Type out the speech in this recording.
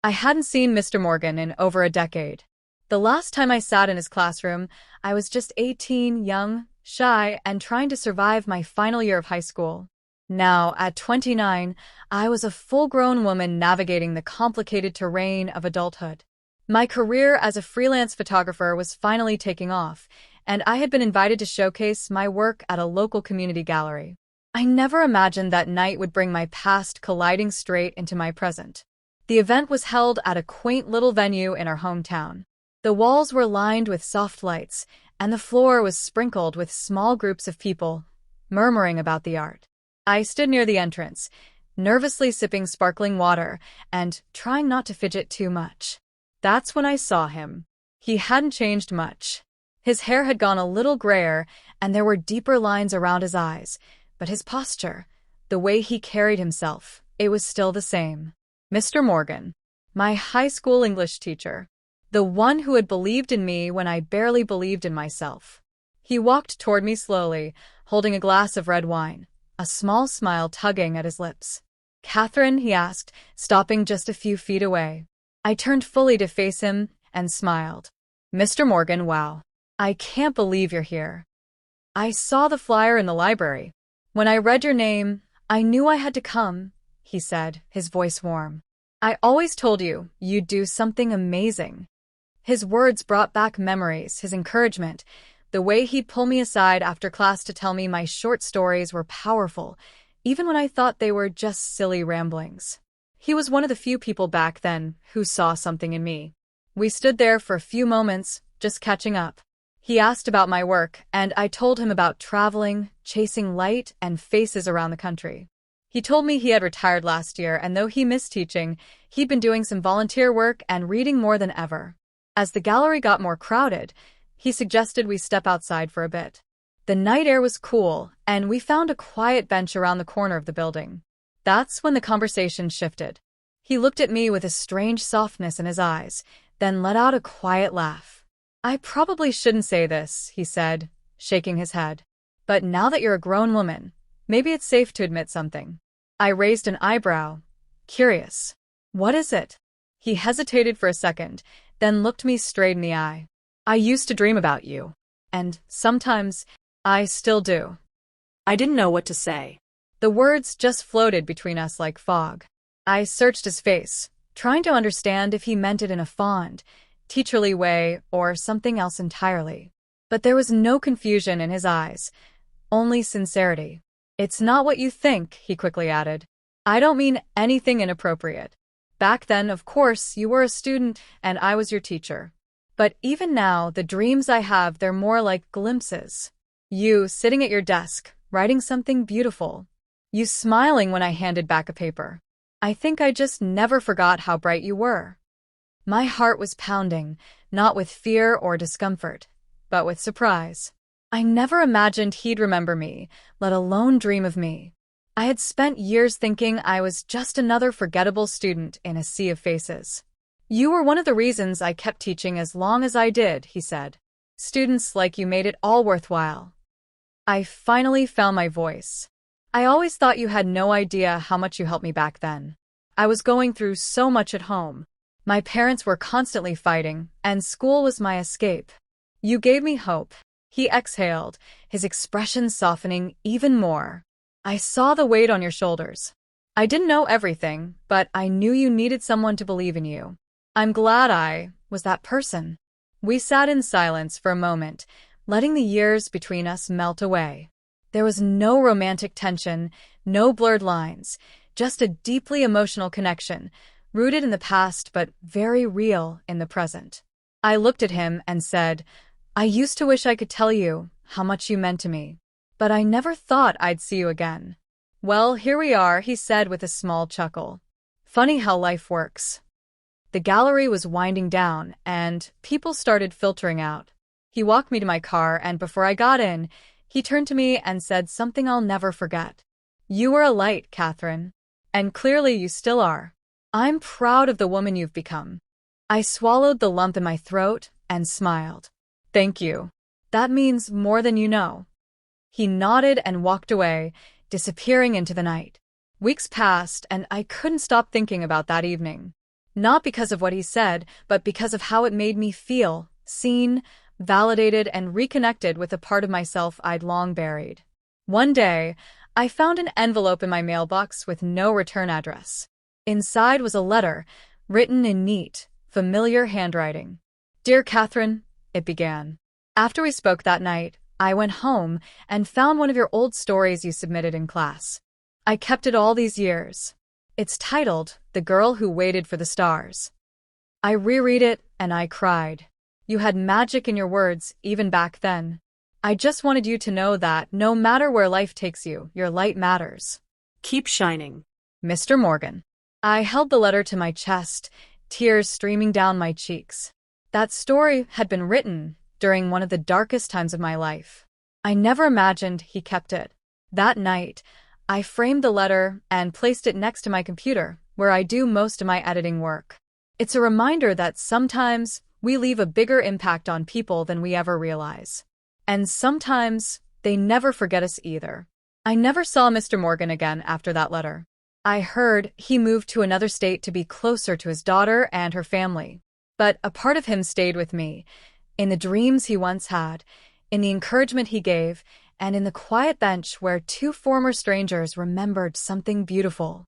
I hadn't seen Mr. Morgan in over a decade. The last time I sat in his classroom, I was just 18, young, shy, and trying to survive my final year of high school. Now, at 29, I was a full-grown woman navigating the complicated terrain of adulthood. My career as a freelance photographer was finally taking off, and I had been invited to showcase my work at a local community gallery. I never imagined that night would bring my past colliding straight into my present. The event was held at a quaint little venue in our hometown. The walls were lined with soft lights, and the floor was sprinkled with small groups of people, murmuring about the art. I stood near the entrance, nervously sipping sparkling water and trying not to fidget too much. That's when I saw him. He hadn't changed much. His hair had gone a little grayer, and there were deeper lines around his eyes, but his posture, the way he carried himself, it was still the same. Mr. Morgan, my high school English teacher, the one who had believed in me when I barely believed in myself. He walked toward me slowly, holding a glass of red wine, a small smile tugging at his lips. "Catherine," he asked, stopping just a few feet away. I turned fully to face him and smiled. "Mr. Morgan, wow. I can't believe you're here. I saw the flyer in the library. When I read your name, I knew I had to come," he said, his voice warm. "I always told you you'd do something amazing." His words brought back memories, his encouragement, the way he'd pull me aside after class to tell me my short stories were powerful, even when I thought they were just silly ramblings. He was one of the few people back then who saw something in me. We stood there for a few moments, just catching up. He asked about my work, and I told him about traveling, chasing light, and faces around the country. He told me he had retired last year, and though he missed teaching, he'd been doing some volunteer work and reading more than ever. As the gallery got more crowded, he suggested we step outside for a bit. The night air was cool, and we found a quiet bench around the corner of the building. That's when the conversation shifted. He looked at me with a strange softness in his eyes, then let out a quiet laugh. "I probably shouldn't say this," he said, shaking his head. "But now that you're a grown woman, maybe it's safe to admit something." I raised an eyebrow, curious. "What is it?" He hesitated for a second, then looked me straight in the eye. "I used to dream about you. And sometimes, I still do." I didn't know what to say. The words just floated between us like fog. I searched his face, trying to understand if he meant it in a fond, teacherly way or something else entirely. But there was no confusion in his eyes, only sincerity. "It's not what you think," he quickly added. "I don't mean anything inappropriate. Back then, of course, you were a student and I was your teacher. But even now, the dreams I have, they're more like glimpses. You sitting at your desk, writing something beautiful. You smiling when I handed back a paper. I think I just never forgot how bright you were." My heart was pounding, not with fear or discomfort, but with surprise. I never imagined he'd remember me, let alone dream of me. I had spent years thinking I was just another forgettable student in a sea of faces. "You were one of the reasons I kept teaching as long as I did," he said. "Students like you made it all worthwhile." I finally found my voice. "I always thought you had no idea how much you helped me back then. I was going through so much at home. My parents were constantly fighting, and school was my escape. You gave me hope." He exhaled, his expression softening even more. "I saw the weight on your shoulders. I didn't know everything, but I knew you needed someone to believe in you. I'm glad I was that person." We sat in silence for a moment, letting the years between us melt away. There was no romantic tension, no blurred lines, just a deeply emotional connection, rooted in the past but very real in the present. I looked at him and said, "I used to wish I could tell you how much you meant to me, but I never thought I'd see you again." "Well, here we are," he said with a small chuckle. "Funny how life works." The gallery was winding down, and people started filtering out. He walked me to my car, and before I got in, he turned to me and said something I'll never forget. "You were a light, Catherine. And clearly you still are. I'm proud of the woman you've become." I swallowed the lump in my throat and smiled. "Thank you. That means more than you know." He nodded and walked away, disappearing into the night. Weeks passed, and I couldn't stop thinking about that evening. Not because of what he said, but because of how it made me feel, seen, validated, and reconnected with a part of myself I'd long buried. One day, I found an envelope in my mailbox with no return address. Inside was a letter, written in neat, familiar handwriting. "Dear Catherine," it began. "After we spoke that night, I went home and found one of your old stories you submitted in class. I kept it all these years. It's titled, 'The Girl Who Waited for the Stars.' I reread it and I cried. You had magic in your words, even back then. I just wanted you to know that, no matter where life takes you, your light matters. Keep shining." Mr. Morgan. I held the letter to my chest, tears streaming down my cheeks. That story had been written during one of the darkest times of my life. I never imagined he kept it. That night, I framed the letter and placed it next to my computer, where I do most of my editing work. It's a reminder that sometimes we leave a bigger impact on people than we ever realize. And sometimes they never forget us either. I never saw Mr. Morgan again after that letter. I heard he moved to another state to be closer to his daughter and her family. But a part of him stayed with me, in the dreams he once had, in the encouragement he gave, and in the quiet bench where two former strangers remembered something beautiful.